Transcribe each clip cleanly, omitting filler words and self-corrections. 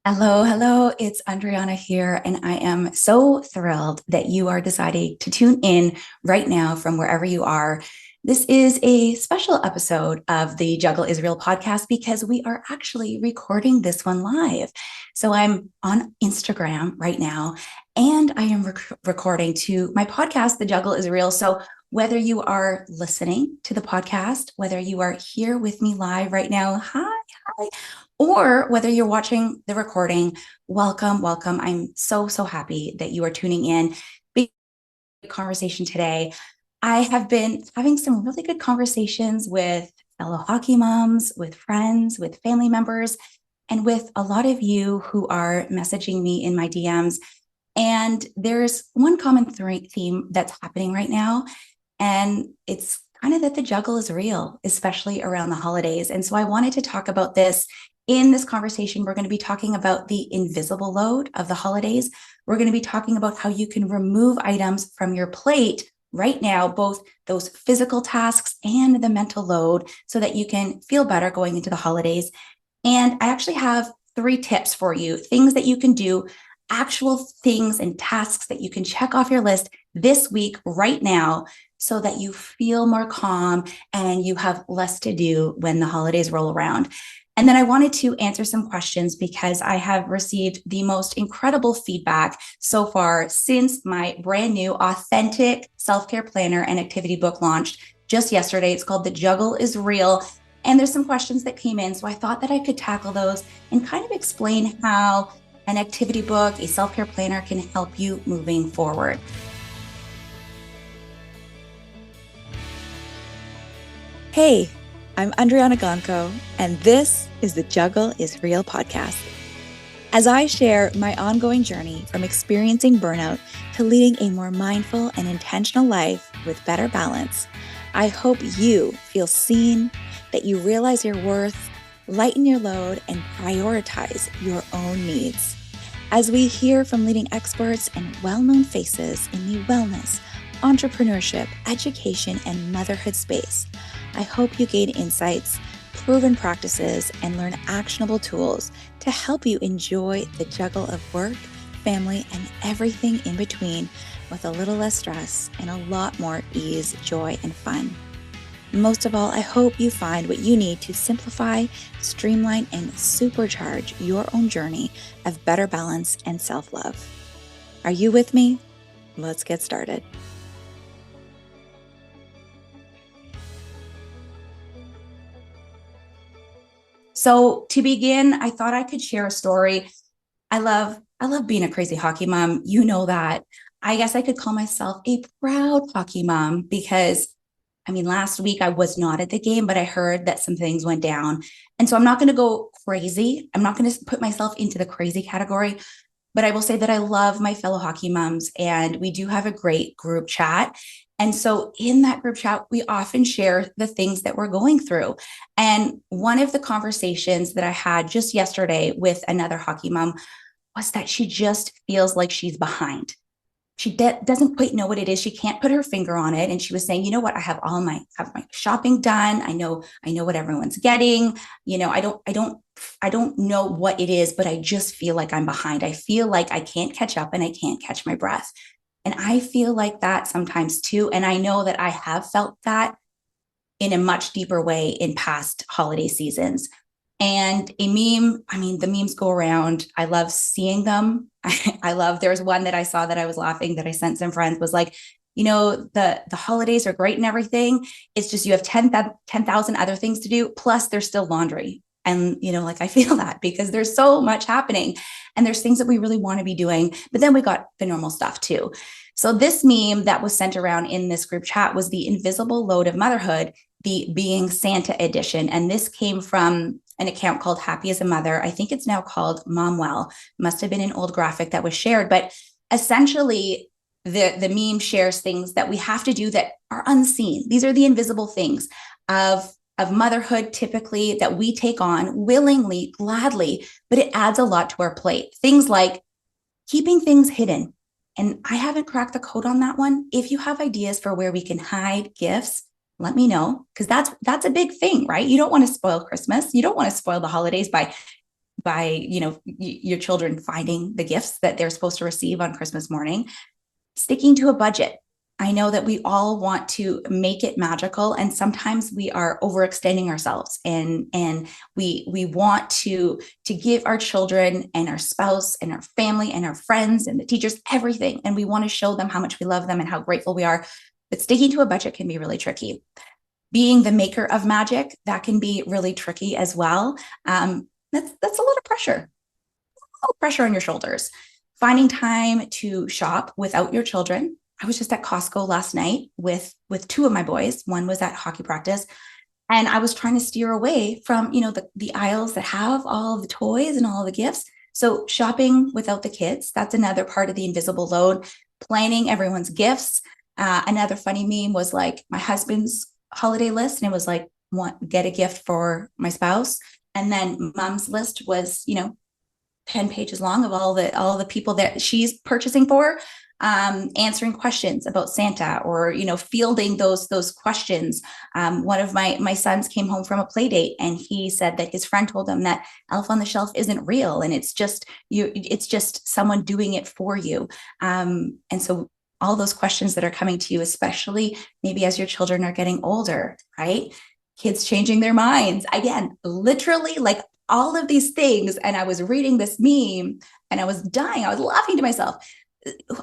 Hello, hello. It's Andryanna here, and I am so thrilled that you are deciding to tune in right now from wherever you are. This is a special episode of the Juggle Israel podcast because we are actually recording this one live. So I'm on Instagram right now, and I am recording to my podcast, The Juggle Israel. So whether you are listening to the podcast, whether you are here with me live right now, hi, or whether you're watching the recording, welcome, welcome. I'm so happy that you are tuning in. Big conversation today. I have been having some really good conversations with fellow hockey moms, with friends, with family members, and with a lot of you who are messaging me in my DMs. And there's one common theme that's happening right now, and it's kind of that the juggle is real, especially around the holidays. And so I wanted to talk about this. In this conversation, we're going to be talking about the invisible load of the holidays. We're going to be talking about how you can remove items from your plate right now, both those physical tasks and the mental load, so that you can feel better going into the holidays. And I actually have 3 tips for you, things that you can do, actual things and tasks that you can check off your list this week right now so that you feel more calm and you have less to do when the holidays roll around. And then I wanted to answer some questions because I have received the most incredible feedback so far since my brand new authentic self-care planner and activity book launched just yesterday. It's called The Juggle is Real. And there's some questions that came in. So I thought that I could tackle those and kind of explain how an activity book, a self-care planner can help you moving forward. Hey, I'm Andryanna, and this is the Juggle is Real podcast. As I share my ongoing journey from experiencing burnout to leading a more mindful and intentional life with better balance, I hope you feel seen, that you realize your worth, lighten your load, and prioritize your own needs. As we hear from leading experts and well-known faces in the wellness, entrepreneurship, education, and motherhood space, I hope you gain insights, proven practices, and learn actionable tools to help you enjoy the juggle of work, family, and everything in between with a little less stress and a lot more ease, joy, and fun. Most of all, I hope you find what you need to simplify, streamline, and supercharge your own journey of better balance and self-love. Are you with me? Let's get started. So to begin, I thought I could share a story. I love being a crazy hockey mom. You know that. I guess I could call myself a proud hockey mom because last week I was not at the game, but I heard that some things went down. And so I'm not going to go crazy. I'm not going to put myself into the crazy category, but I will say that I love my fellow hockey moms and we do have a great group chat. And so in that group chat, we often share the things that we're going through. And one of the conversations that I had just yesterday with another hockey mom was that she just feels like she's behind. She doesn't quite know what it is. She can't put her finger on it. And she was saying, you know what? I have my shopping done. I know what everyone's getting. I don't know what it is, but I just feel like I'm behind. I feel like I can't catch up and I can't catch my breath. And I feel like that sometimes too. And I know that I have felt that in a much deeper way in past holiday seasons. And a meme, the memes go around. I love seeing them. There's one that I saw that I was laughing that I sent some friends was like, the holidays are great and everything. It's just you have 10,000 other things to do. Plus there's still laundry. And, I feel that because there's so much happening and there's things that we really want to be doing. But then we got the normal stuff too. So this meme that was sent around in this group chat was the invisible load of motherhood, the being Santa edition. And this came from an account called Happy as a Mother. I think it's now called Momwell. Must have been an old graphic that was shared. But essentially, the meme shares things that we have to do that are unseen. These are the invisible things of motherhood, typically, that we take on willingly, gladly, but it adds a lot to our plate. Things like keeping things hidden. And I haven't cracked the code on that one. If you have ideas for where we can hide gifts, let me know, because that's a big thing, right? You don't want to spoil Christmas. You don't want to spoil the holidays by by your children finding the gifts that they're supposed to receive on Christmas morning. Sticking to a budget. I know that we all want to make it magical, and sometimes we are overextending ourselves, and we want to give our children and our spouse and our family and our friends and the teachers everything, and we want to show them how much we love them and how grateful we are. But sticking to a budget can be really tricky. Being the maker of magic, that can be really tricky as well. That's a lot of pressure, pressure on your shoulders. Finding time to shop without your children. I was just at Costco last night with two of my boys. One was at hockey practice, and I was trying to steer away from the aisles that have all of the toys and all of the gifts. So shopping without the kids, that's another part of the invisible load. Planning everyone's gifts. Another funny meme was like my husband's holiday list, and it was like, get a gift for my spouse. And then mom's list was 10 pages long of all the people that she's purchasing for, answering questions about Santa, or fielding those questions. One of my sons came home from a play date, and he said that his friend told him that Elf on the Shelf isn't real, and it's just someone doing it for you. And so all those questions that are coming to you, especially maybe as your children are getting older, right? Kids changing their minds again, literally, like all of these things. And I was reading this meme and I was dying. I was laughing to myself.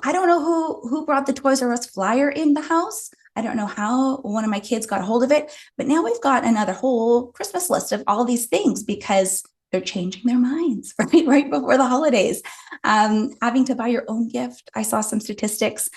I don't know who brought the Toys R Us flyer in the house. I don't know how one of my kids got a hold of it, but now we've got another whole Christmas list of all these things because they're changing their minds right before the holidays. Having to buy your own gift. I saw some statistics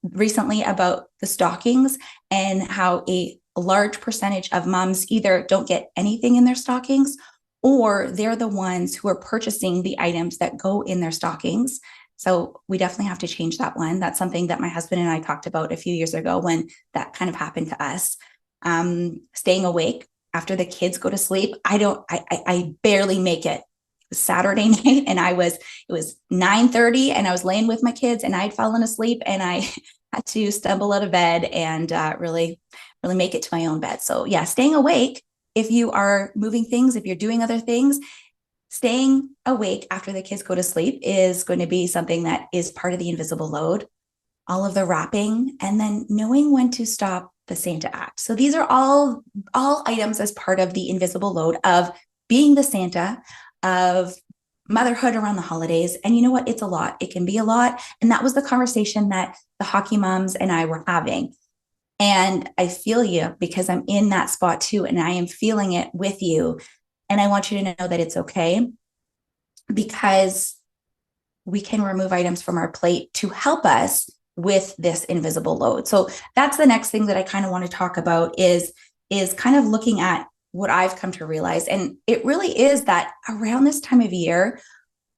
recently about the stockings and how a large percentage of moms either don't get anything in their stockings, or they're the ones who are purchasing the items that go in their stockings. So we definitely have to change that one. That's something that my husband and I talked about a few years ago when that kind of happened to us. Staying awake after the kids go to sleep. I barely make it. It was Saturday night, and it was 9:30, and I was laying with my kids, and I'd fallen asleep, and I had to stumble out of bed and really make it to my own bed. So yeah, staying awake. If you are moving things, if you're doing other things, staying awake after the kids go to sleep is going to be something that is part of the invisible load. All of the wrapping, and then knowing when to stop the Santa act. So these are all items as part of the invisible load of being the Santa, of motherhood around the holidays. And you know what? It's a lot. It can be a lot. And that was the conversation that the hockey moms and I were having. And I feel you, because I'm in that spot too, and I am feeling it with you. And I want you to know that it's okay, because we can remove items from our plate to help us with this invisible load. So that's the next thing that I kind of want to talk about is kind of looking at what I've come to realize. And it really is that around this time of year,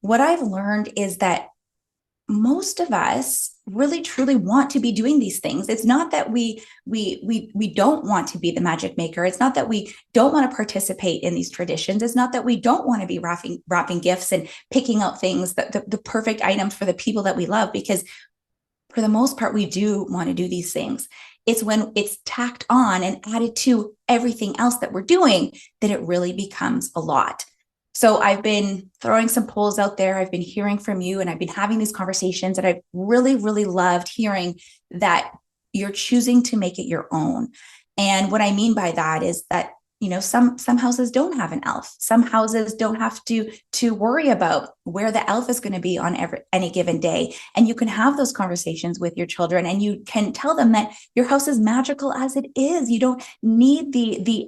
what I've learned is that most of us really truly want to be doing these things. It's not that we don't want to be the magic maker. It's not that we don't want to participate in these traditions. It's not that we don't want to be wrapping gifts and picking out things, the perfect items for the people that we love, because for the most part, we do want to do these things. It's when it's tacked on and added to everything else that we're doing that it really becomes a lot. So I've been throwing some polls out there. I've been hearing from you, and I've been having these conversations, and I've really, really loved hearing that you're choosing to make it your own. And what I mean by that is that, some houses don't have an elf. Some houses don't have to worry about where the elf is going to be on any given day. And you can have those conversations with your children, and you can tell them that your house is magical as it is. You don't need the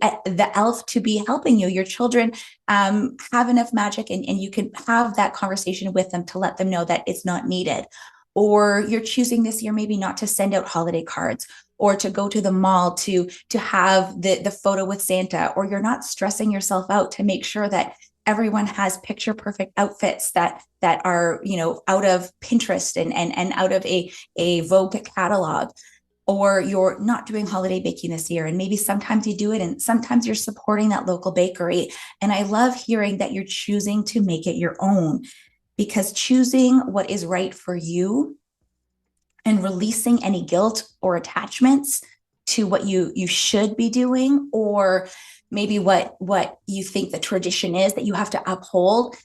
elf to be helping you. Your children have enough magic, and you can have that conversation with them to let them know that it's not needed. Or you're choosing this year maybe not to send out holiday cards, or to go to the mall to have the photo with Santa, or you're not stressing yourself out to make sure that everyone has picture perfect outfits that are, out of Pinterest and out of a Vogue catalog. Or you're not doing holiday baking this year, and maybe sometimes you do it, and sometimes you're supporting that local bakery. And I love hearing that you're choosing to make it your own, because choosing what is right for you and releasing any guilt or attachments to what you should be doing, or maybe what you think the tradition is that you have to uphold.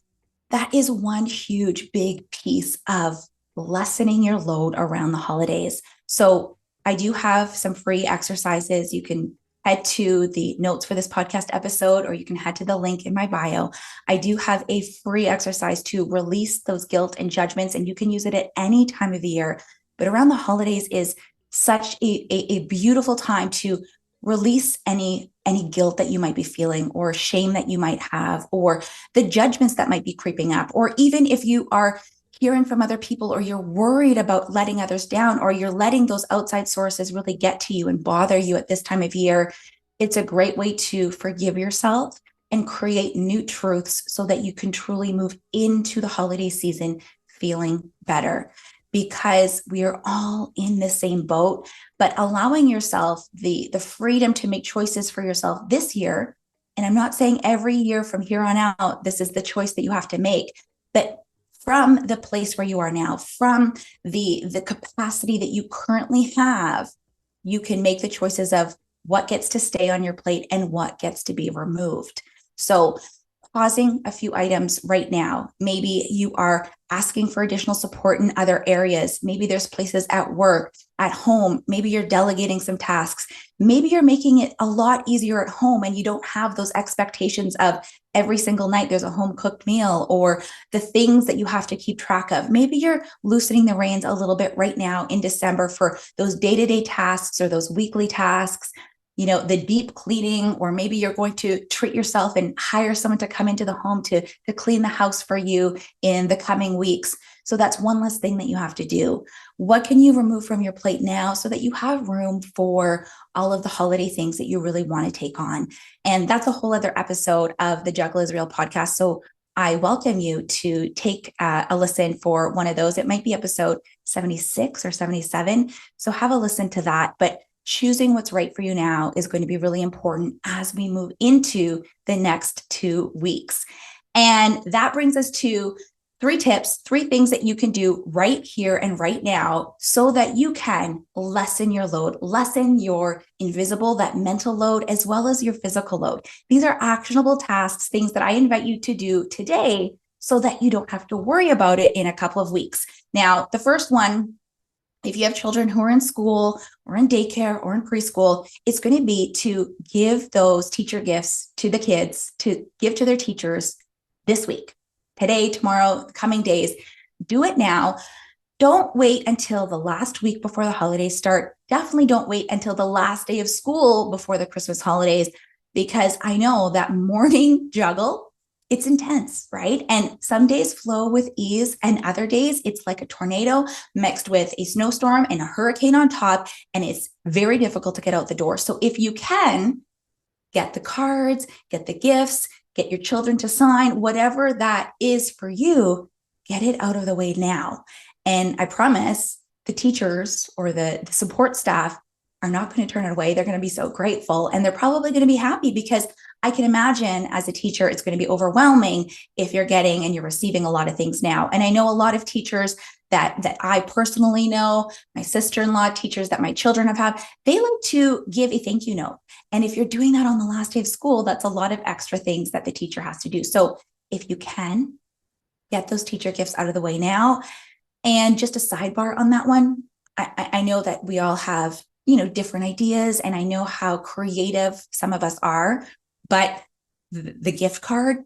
That is one huge big piece of lessening your load around the holidays. So I do have some free exercises. You can head to the notes for this podcast episode, or you can head to the link in my bio. I do have a free exercise to release those guilt and judgments, and you can use it at any time of the year. But around the holidays is such a beautiful time to release any guilt that you might be feeling, or shame that you might have, or the judgments that might be creeping up, or even if you are hearing from other people, or you're worried about letting others down, or you're letting those outside sources really get to you and bother you at this time of year. It's a great way to forgive yourself and create new truths so that you can truly move into the holiday season feeling better, because we are all in the same boat. But allowing yourself the freedom to make choices for yourself this year, and I'm not saying every year from here on out this is the choice that you have to make, but from the place where you are now, from the capacity that you currently have, you can make the choices of what gets to stay on your plate and what gets to be removed. So pausing a few items right now. Maybe you are asking for additional support in other areas. Maybe there's places at work, at home. Maybe you're delegating some tasks. Maybe you're making it a lot easier at home and you don't have those expectations of every single night there's a home cooked meal, or the things that you have to keep track of. Maybe you're loosening the reins a little bit right now in December for those day-to-day tasks or those weekly tasks, the deep cleaning, or maybe you're going to treat yourself and hire someone to come into the home to clean the house for you in the coming weeks. So that's one less thing that you have to do. What can you remove from your plate now so that you have room for all of the holiday things that you really want to take on? And that's a whole other episode of the Juggle is Real podcast. So I welcome you to take a listen for one of those. It might be episode 76 or 77. So have a listen to that. But choosing what's right for you now is going to be really important as we move into the next 2 weeks. And that brings us to 3 tips, 3 things that you can do right here and right now so that you can lessen your load, lessen your invisible, that mental load, as well as your physical load. These are actionable tasks, things that I invite you to do today so that you don't have to worry about it in a couple of weeks. Now, the first one, if you have children who are in school or in daycare or in preschool, it's going to be to give those teacher gifts to the kids, to give to their teachers this week, today, tomorrow, coming days. Do it now. Don't wait until the last week before the holidays start. Definitely don't wait until the last day of school before the Christmas holidays, because I know that morning juggle, it's intense, right? And some days flow with ease, and other days it's like a tornado mixed with a snowstorm and a hurricane on top, and it's very difficult to get out the door. So if you can, get the cards, get the gifts, get your children to sign, whatever that is for you, get it out of the way now. And I promise the teachers or the support staff are not going to turn it away. They're going to be so grateful, and they're probably going to be happy, because I can imagine as a teacher, it's going to be overwhelming if you're getting and you're receiving a lot of things now. And I know a lot of teachers that I personally know, my sister-in-law, teachers that my children have had, they like to give a thank you note. And if you're doing that on the last day of school, that's a lot of extra things that the teacher has to do. So if you can, get those teacher gifts out of the way now. And just a sidebar on that one, I know that we all have, different ideas, and I know how creative some of us are, but the gift card,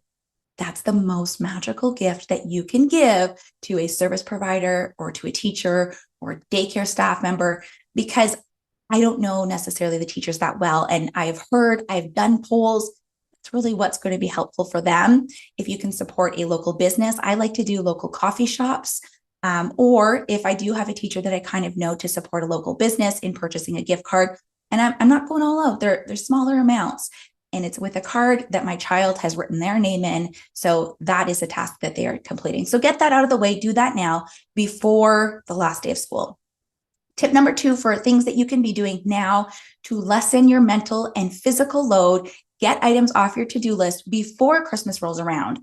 that's the most magical gift that you can give to a service provider or to a teacher or a daycare staff member, because I don't know necessarily the teachers that well. And I've done polls. It's really what's going to be helpful for them. If you can support a local business, I like to do local coffee shops. Or if I do have a teacher that I kind of know, to support a local business in purchasing a gift card. And I'm not going all out. They're smaller amounts. And it's with a card that my child has written their name in. So that is a task that they are completing. So get that out of the way. Do that now before the last day of school. Tip number 2 for things that you can be doing now to lessen your mental and physical load, get items off your to-do list before Christmas rolls around,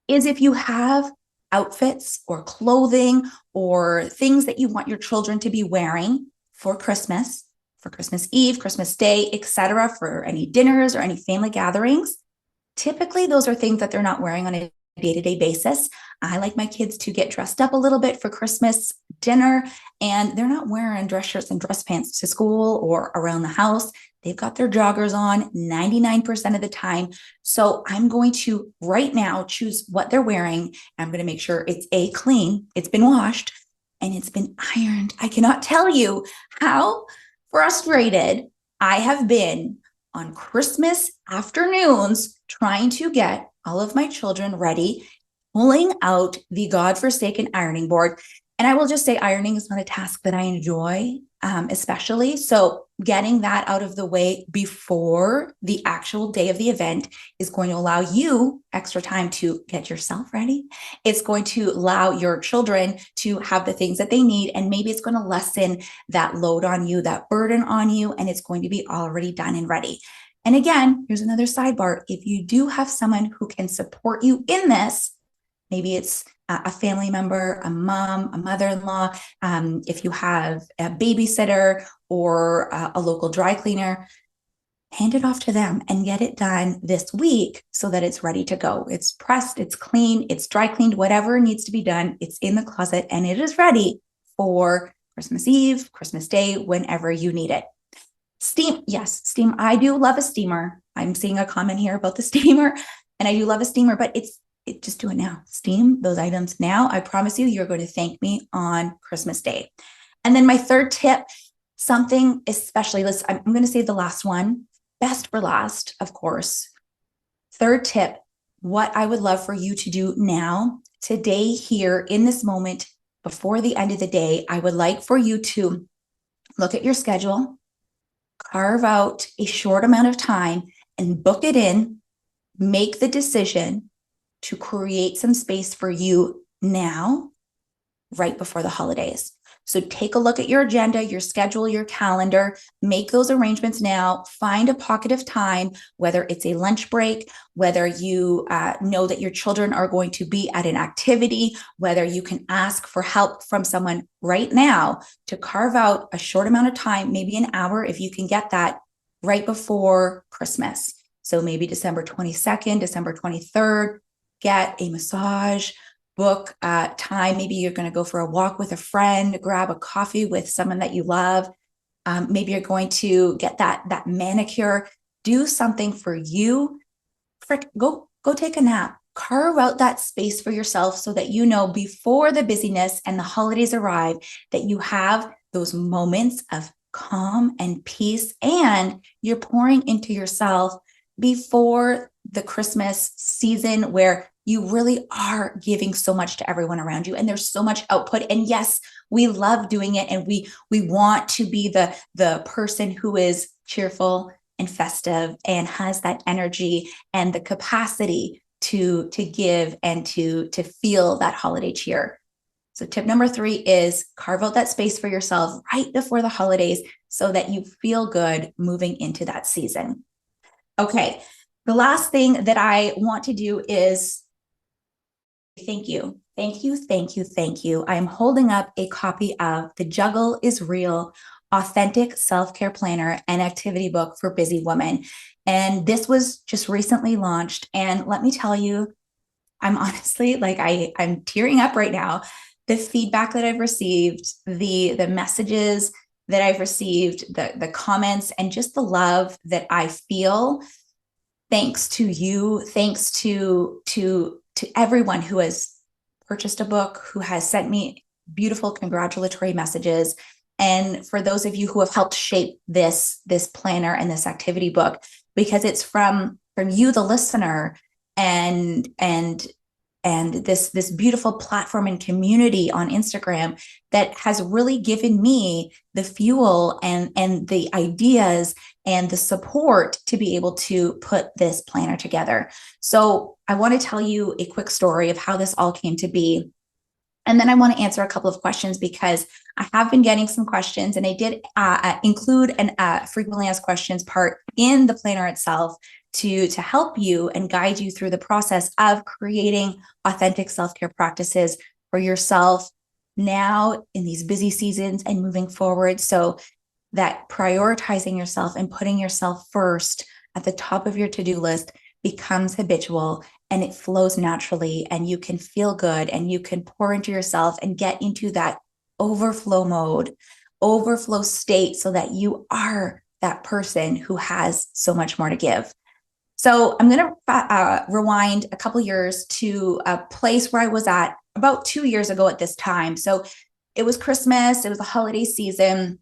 is if you have outfits or clothing or things that you want your children to be wearing for Christmas, for Christmas Eve, Christmas Day, etc., for any dinners or any family gatherings. Typically, those are things that they're not wearing on a day-to-day basis. I like my kids to get dressed up a little bit for Christmas dinner, and they're not wearing dress shirts and dress pants to school or around the house. They've got their joggers on 99% of the time. So I'm going to right now choose what they're wearing. I'm going to make sure it's clean, it's been washed, and it's been ironed. I cannot tell you how frustrated I have been on Christmas afternoons trying to get all of my children ready, pulling out the godforsaken ironing board. And I will just say ironing is not a task that I enjoy, especially. So getting that out of the way before the actual day of the event is going to allow you extra time to get yourself ready. It's going to allow your children to have the things that they need. And maybe it's going to lessen that load on you, that burden on you, and it's going to be already done and ready. And again, here's another sidebar. If you do have someone who can support you in this, maybe it's a family member, a mom, a mother-in-law, if you have a babysitter or a local dry cleaner, hand it off to them and get it done this week so that it's ready to go. It's pressed, it's clean, it's dry cleaned, whatever needs to be done, it's in the closet and it is ready for Christmas Eve, Christmas Day, whenever you need it. Steam, yes, steam. I do love a steamer. I'm seeing a comment here about the steamer, and I do love a steamer, but just do it now. Steam those items now. I promise you, you're going to thank me on Christmas Day. And then my third tip, something especially, I'm going to say the last one, best for last, of course. Third tip, what I would love for you to do now, today, here, in this moment, before the end of the day, I would like for you to look at your schedule, carve out a short amount of time and book it in, make the decision to create some space for you now, right before the holidays. So take a look at your agenda, your schedule, your calendar, make those arrangements now, find a pocket of time, whether it's a lunch break, whether you know that your children are going to be at an activity, whether you can ask for help from someone right now to carve out a short amount of time, maybe an hour, if you can get that right before Christmas. So maybe December 22nd, December 23rd, get a massage, book time. Maybe you're going to go for a walk with a friend, grab a coffee with someone that you love. Maybe you're going to get that manicure, do something for you. Go take a nap, carve out that space for yourself so that you know before the busyness and the holidays arrive that you have those moments of calm and peace, and you're pouring into yourself before the Christmas season where you really are giving so much to everyone around you and there's so much output. And yes, we love doing it and we want to be the person who is cheerful and festive and has that energy and the capacity to give and to feel that holiday cheer. So tip number 3 is carve out that space for yourself right before the holidays so that you feel good moving into that season. Okay, the last thing that I want to do is thank you. Thank you, thank you, thank you. I am holding up a copy of the Juggle is Real Authentic Self-Care Planner and Activity Book for Busy Women. And this was just recently launched. And let me tell you, I'm honestly I'm tearing up right now. The feedback that I've received, the messages that I've received, the comments, and just the love that I feel, thanks to you, thanks to everyone who has purchased a book, who has sent me beautiful congratulatory messages. And for those of you who have helped shape this planner and this activity book, because it's from you, the listener, and this beautiful platform and community on Instagram that has really given me the fuel and the ideas and the support to be able to put this planner together. So I want to tell you a quick story of how this all came to be. And then I want to answer a couple of questions because I have been getting some questions, and I did include an frequently asked questions part in the planner itself to help you and guide you through the process of creating authentic self-care practices for yourself now in these busy seasons and moving forward. So that prioritizing yourself and putting yourself first at the top of your to-do list becomes habitual and it flows naturally, and you can feel good and you can pour into yourself and get into that overflow mode, overflow state, so that you are that person who has so much more to give. So I'm going to rewind a couple years to a place where I was at about 2 years ago at this time. So it was Christmas, it was the holiday season.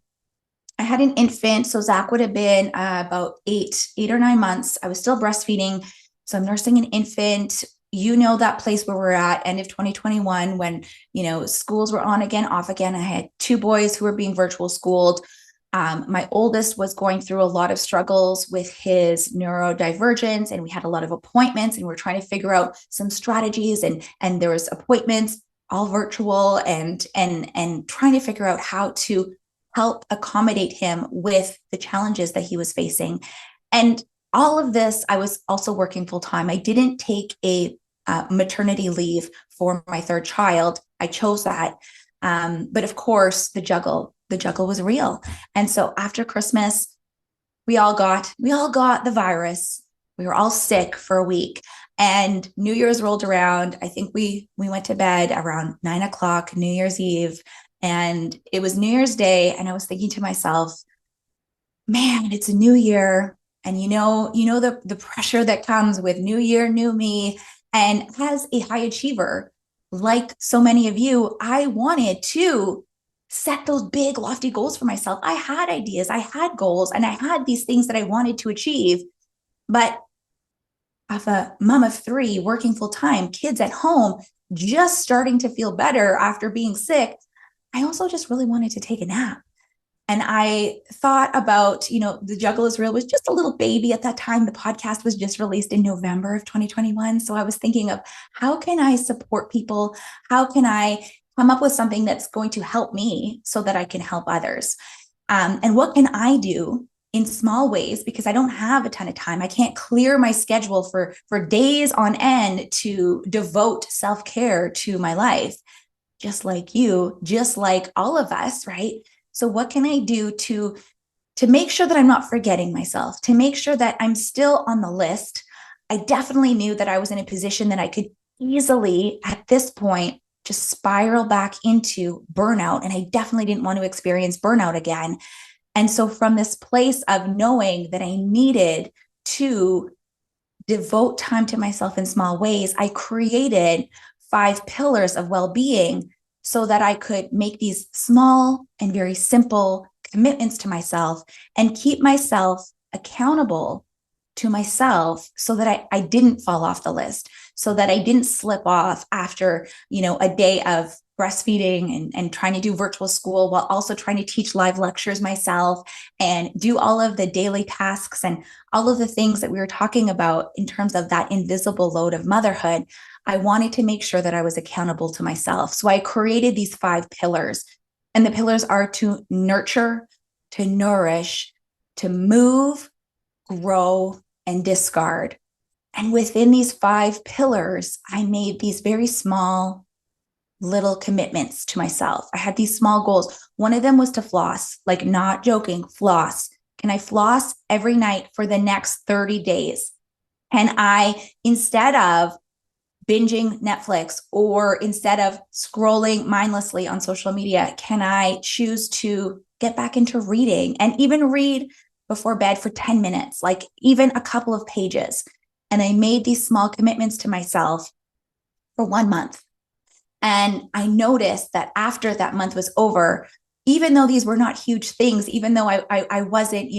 I had an infant, so Zach would have been about 8 or 9 months. I was still breastfeeding, so I'm nursing an infant. You know that place where we're at, end of 2021, when schools were on again, off again. I had two boys who were being virtual schooled. My oldest was going through a lot of struggles with his neurodivergence, and we had a lot of appointments, and we're trying to figure out some strategies, and there was appointments all virtual, and trying to figure out how to help accommodate him with the challenges that he was facing. And all of this, I was also working full time. I didn't take a maternity leave for my third child. I chose that. But of course, the juggle was real. And so after Christmas, we all got the virus. We were all sick for a week. And New Year's rolled around. I think we went to bed around 9 o'clock, New Year's Eve. And it was New Year's Day, and I was thinking to myself, man, it's a new year. And the pressure that comes with new year, new me. And as a high achiever, like so many of you, I wanted to set those big, lofty goals for myself. I had ideas, I had goals, and I had these things that I wanted to achieve. But as a mom of three, working full time, kids at home, just starting to feel better after being sick, I also just really wanted to take a nap. And I thought about, the Juggle is Real was just a little baby at that time. The podcast was just released in November of 2021. So I was thinking of, how can I support people? How can I come up with something that's going to help me so that I can help others? And what can I do in small ways, because I don't have a ton of time. I can't clear my schedule for days on end to devote self-care to my life, just like you, just like all of us, right? So what can I do to make sure that I'm not forgetting myself, to make sure that I'm still on the list? I definitely knew that I was in a position that I could easily, at this point, just spiral back into burnout. And I definitely didn't want to experience burnout again. And so from this place of knowing that I needed to devote time to myself in small ways, I created 5 pillars of well-being so that I could make these small and very simple commitments to myself and keep myself accountable to myself, so that I didn't fall off the list, so that I didn't slip off after, a day of breastfeeding and trying to do virtual school while also trying to teach live lectures myself and do all of the daily tasks and all of the things that we were talking about in terms of that invisible load of motherhood. I wanted to make sure that I was accountable to myself. So I created these 5 pillars, and the pillars are to nurture, to nourish, to move, grow, and discard. And within these 5 pillars, I made these very small little commitments to myself. I had these small goals. One of them was to floss, like, not joking, floss. Can I floss every night for the next 30 days? And instead of binging Netflix, or instead of scrolling mindlessly on social media, can I choose to get back into reading and even read before bed for 10 minutes, like even a couple of pages? And I made these small commitments to myself for 1 month. And I noticed that after that month was over, even though these were not huge things, even though I wasn't,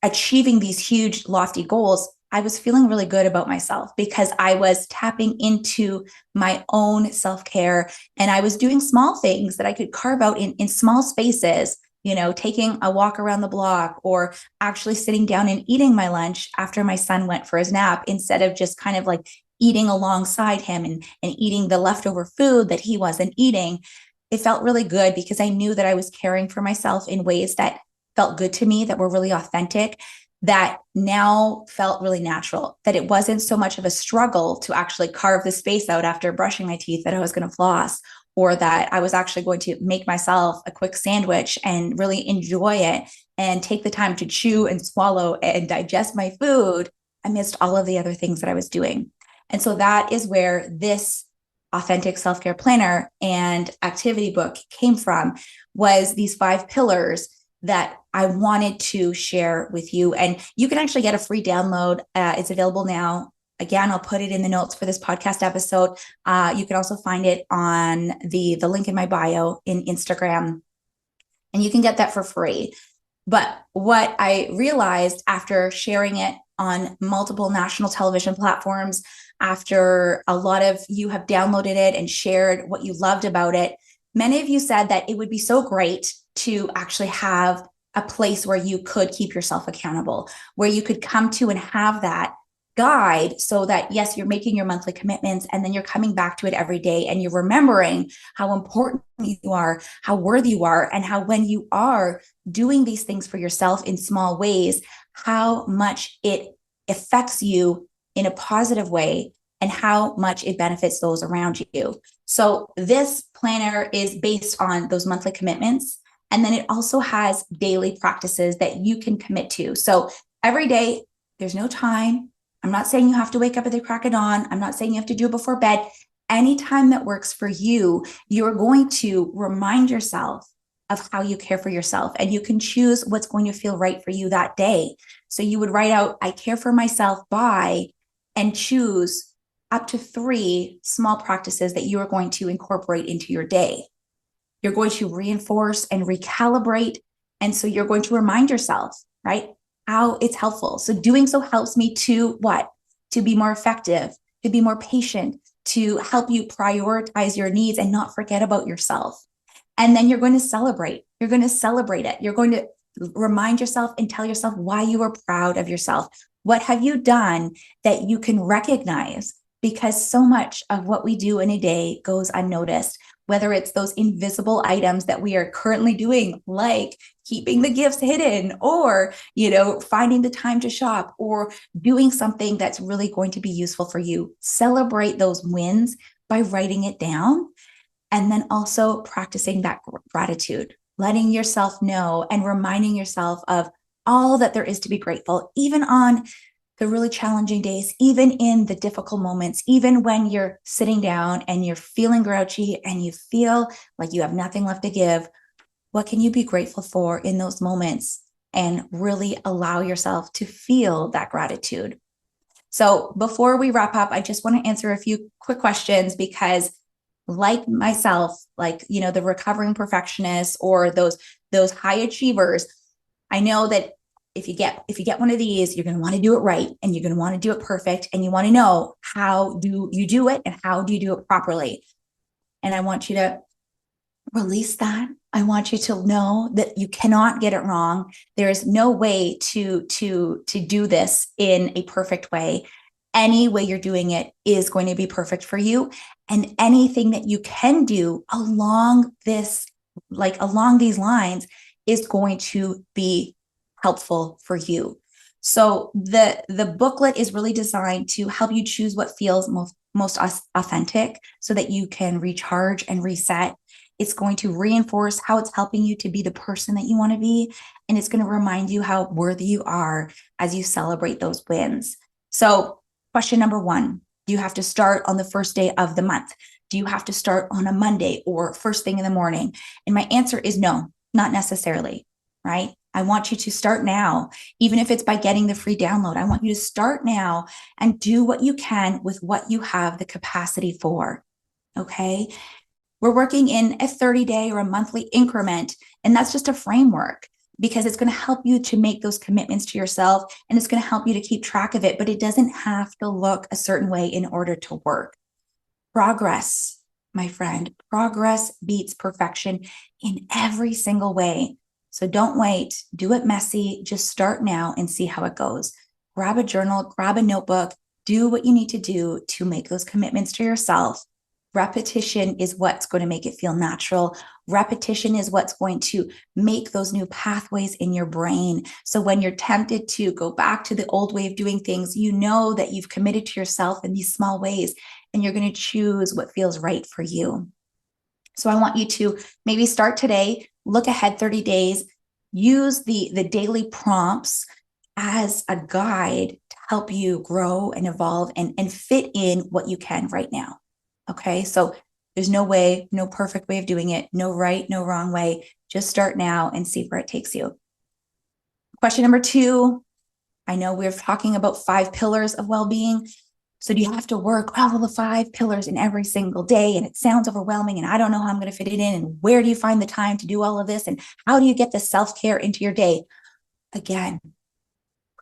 achieving these huge, lofty goals, I was feeling really good about myself because I was tapping into my own self-care, and I was doing small things that I could carve out in small spaces, taking a walk around the block, or actually sitting down and eating my lunch after my son went for his nap, instead of just kind of like eating alongside him and eating the leftover food that he wasn't eating. It felt really good because I knew that I was caring for myself in ways that felt good to me, that were really authentic, that now felt really natural, that it wasn't so much of a struggle to actually carve the space out after brushing my teeth that I was going to floss, or that I was actually going to make myself a quick sandwich and really enjoy it and take the time to chew and swallow and digest my food amidst all of the other things that I was doing. And so that is where this authentic self-care planner and activity book came from, was these 5 pillars that I wanted to share with you. And you can actually get a free download. It's available now. Again, I'll put it in the notes for this podcast episode. You can also find it on the link in my bio in Instagram, and you can get that for free. But what I realized after sharing it on multiple national television platforms, after a lot of you have downloaded it and shared what you loved about it, many of you said that it would be so great to actually have a place where you could keep yourself accountable, where you could come to and have that guide, so that, yes, you're making your monthly commitments and then you're coming back to it every day and you're remembering how important you are, how worthy you are, and how when you are doing these things for yourself in small ways, how much it affects you in a positive way and how much it benefits those around you. So this planner is based on those monthly commitments. And then it also has daily practices that you can commit to. So every day, there's no time. I'm not saying you have to wake up at the crack of dawn. I'm not saying you have to do it before bed. Any time that works for you, you're going to remind yourself of how you care for yourself, and you can choose what's going to feel right for you that day. So you would write out, I care for myself by, and choose up to 3 small practices that you are going to incorporate into your day. You're going to reinforce and recalibrate. And so you're going to remind yourself, right, how it's helpful. So doing so helps me to what? To be more effective, to be more patient, to help you prioritize your needs and not forget about yourself. And then you're going to celebrate. You're going to celebrate it. You're going to remind yourself and tell yourself why you are proud of yourself. What have you done that you can recognize? Because so much of what we do in a day goes unnoticed, whether it's those invisible items that we are currently doing, like keeping the gifts hidden, or, finding the time to shop, or doing something that's really going to be useful for you. Celebrate those wins by writing it down, and then also practicing that gratitude, letting yourself know and reminding yourself of all that there is to be grateful, even on the really challenging days, even in the difficult moments, even when you're sitting down and you're feeling grouchy and you feel like you have nothing left to give. What can you be grateful for in those moments, and really allow yourself to feel that gratitude? So before we wrap up, I just want to answer a few quick questions, because like myself, the recovering perfectionists or those high achievers, I know that if you get one of these, you're going to want to do it right, and you're going to want to do it perfect, and you want to know how do you do it and how do you do it properly. And I want you to release that. I want you to know that you cannot get it wrong. There is no way to do this in a perfect way. Any way you're doing it is going to be perfect for you. And anything that you can do along these lines is going to be helpful for you. So the booklet is really designed to help you choose what feels most authentic, so that you can recharge and reset. It's going to reinforce how it's helping you to be the person that you want to be. And it's going to remind you how worthy you are as you celebrate those wins. So question number 1, do you have to start on the first day of the month? Do you have to start on a Monday or first thing in the morning? And my answer is no, not necessarily, right? I want you to start now, even if it's by getting the free download. I want you to start now and do what you can with what you have the capacity for, okay? We're working in a 30-day or a monthly increment, and that's just a framework, because it's going to help you to make those commitments to yourself, and it's going to help you to keep track of it, but it doesn't have to look a certain way in order to work. Progress, my friend, progress beats perfection in every single way. So don't wait, do it messy, just start now and see how it goes. Grab a journal, grab a notebook, do what you need to do to make those commitments to yourself. Repetition is what's going to make it feel natural. Repetition is what's going to make those new pathways in your brain. So when you're tempted to go back to the old way of doing things, you know that you've committed to yourself in these small ways, and you're going to choose what feels right for you. So I want you to maybe start today, look ahead 30 days, use the daily prompts as a guide to help you grow and evolve and fit in what you can right now. Okay. So there's no way, no perfect way of doing it, no right, no wrong way. Just start now and see where it takes you. Question number 2. I know we're talking about 5 pillars of well-being. So do you have to work all the 5 pillars in every single day? And it sounds overwhelming. And I don't know how I'm going to fit it in. And where do you find the time to do all of this? And how do you get the self-care into your day? Again,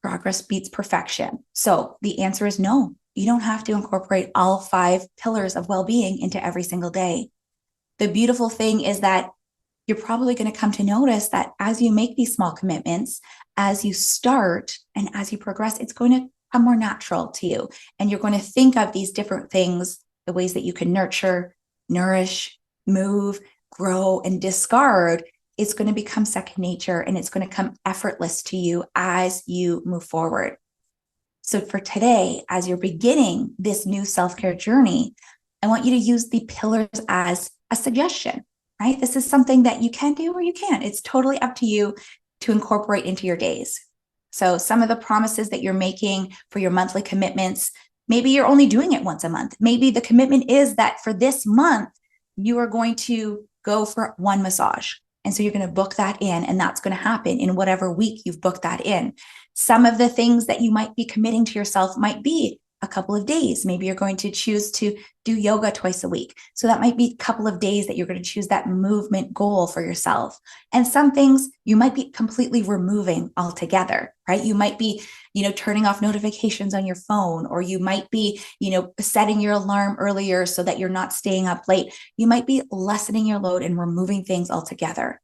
progress beats perfection. So the answer is no. You don't have to incorporate all 5 pillars of well-being into every single day. The beautiful thing is that you're probably going to come to notice that as you make these small commitments, as you start and as you progress, it's going to come more natural to you. And you're going to think of these different things, the ways that you can nurture, nourish, move, grow, and discard. It's going to become second nature, and it's going to come effortless to you as you move forward. So for today, as you're beginning this new self-care journey, I want you to use the pillars as a suggestion, right? This is something that you can do or you can't. It's totally up to you to incorporate into your days. So some of the promises that you're making for your monthly commitments, maybe you're only doing it once a month. Maybe the commitment is that for this month, you are going to go for 1 massage. And so you're going to book that in, and that's going to happen in whatever week you've booked that in. Some of the things that you might be committing to yourself might be a couple of days. Maybe you're going to choose to do yoga twice a week. So that might be a couple of days that you're going to choose that movement goal for yourself. And some things you might be completely removing altogether, right? You might be, turning off notifications on your phone, or you might be, setting your alarm earlier so that you're not staying up late. You might be lessening your load and removing things altogether.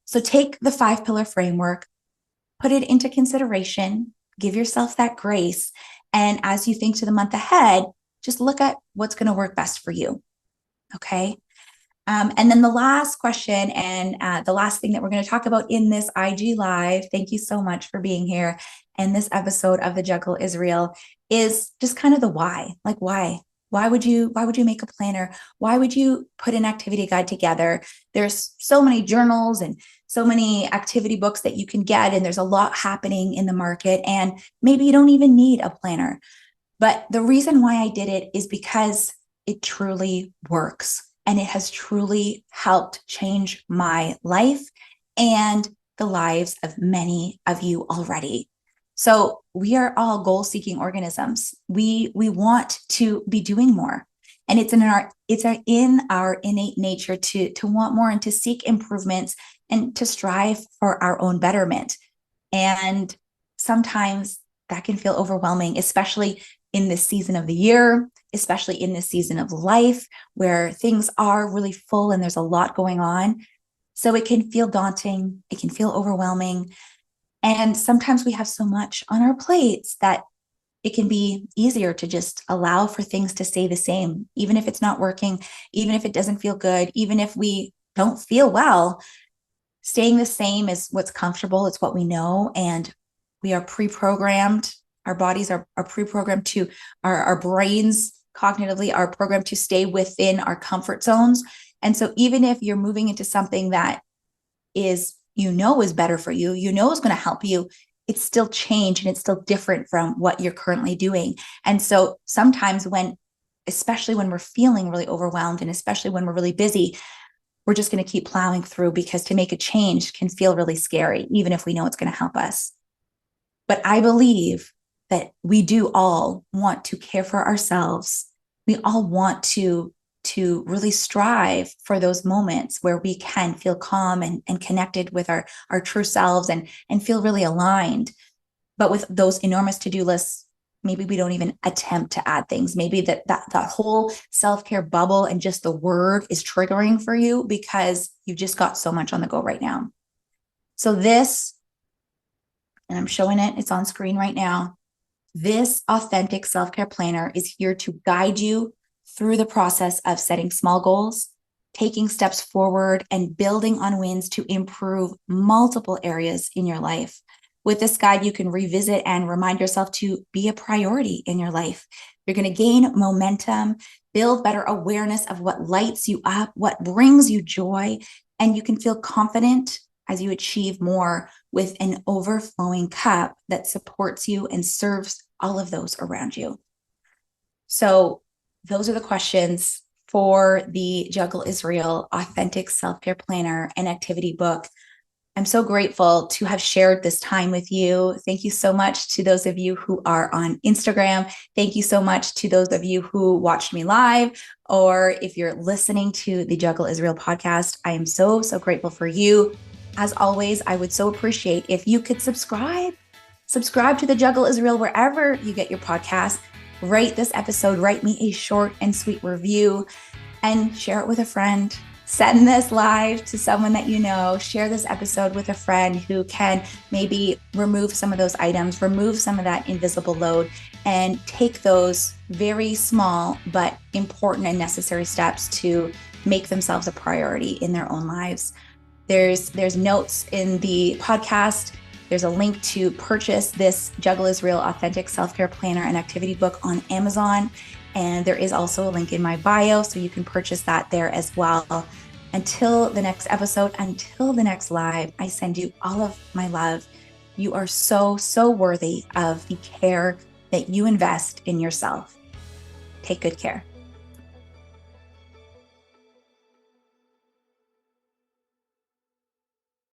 So take the 5 pillar framework, put it into consideration, give yourself that grace. And as you think to the month ahead, just look at what's going to work best for you. Okay. And then the last question and the last thing that we're going to talk about in this IG Live, thank you so much for being here, and this episode of the Juggle is Real, is just kind of the why. Like, why? Why would you make a planner? Why would you put an activity guide together? There's so many journals and so many activity books that you can get, and there's a lot happening in the market, and maybe you don't even need a planner. But the reason why I did it is because it truly works, and it has truly helped change my life and the lives of many of you already. So we are all goal-seeking organisms. We want to be doing more. And it's in our innate nature to want more and to seek improvements and to strive for our own betterment. And sometimes that can feel overwhelming, especially in this season of the year, especially in this season of life where things are really full and there's a lot going on. So it can feel daunting. It can feel overwhelming. And sometimes we have so much on our plates that it can be easier to just allow for things to stay the same, even if it's not working, even if it doesn't feel good, even if we don't feel well. Staying the same is what's comfortable. It's what we know. And we are pre-programmed. Our bodies are pre-programmed to, our brains cognitively are programmed to stay within our comfort zones. And so even if you're moving into something that is better for you, is going to help you, it's still change and it's still different from what you're currently doing. And so sometimes especially when we're feeling really overwhelmed, and especially when we're really busy, we're just going to keep plowing through, because to make a change can feel really scary, even if we know it's going to help us. But I believe that we do all want to care for ourselves. We all want to really strive for those moments where we can feel calm and connected with our true selves and feel really aligned. But with those enormous to-do lists, maybe we don't even attempt to add things. Maybe that whole self-care bubble and just the word is triggering for you because you've just got so much on the go right now. So this, and I'm showing it, it's on screen right now. This authentic self-care planner is here to guide you through the process of setting small goals, taking steps forward, and building on wins to improve multiple areas in your life. With this guide, you can revisit and remind yourself to be a priority in your life, You're going to gain momentum, build better awareness of what lights you up, what brings you joy, and you can feel confident as you achieve more with an overflowing cup that supports you and serves all of those around you. So those are the questions for the Juggle is Real Authentic Self-Care Planner and Activity Book. I'm so grateful to have shared this time with you. Thank you so much to those of you who are on Instagram. Thank you so much to those of you who watched me live, or if you're listening to the Juggle is Real podcast. I am so, so grateful for you. As always, I would so appreciate if you could subscribe to the Juggle is Real wherever you get your podcast. Rate this episode, write me a short and sweet review, and share it with a friend. Send this live to someone that you know. Share this episode with a friend who can maybe remove some of those items, remove some of that invisible load, and take those very small but important and necessary steps to make themselves a priority in their own lives. There's notes in the podcast. There's a link to purchase this Juggle is Real Authentic Self-Care Planner and Activity Book on Amazon. And there is also a link in my bio, so you can purchase that there as well. Until the next episode, until the next live, I send you all of my love. You are so, so worthy of the care that you invest in yourself. Take good care.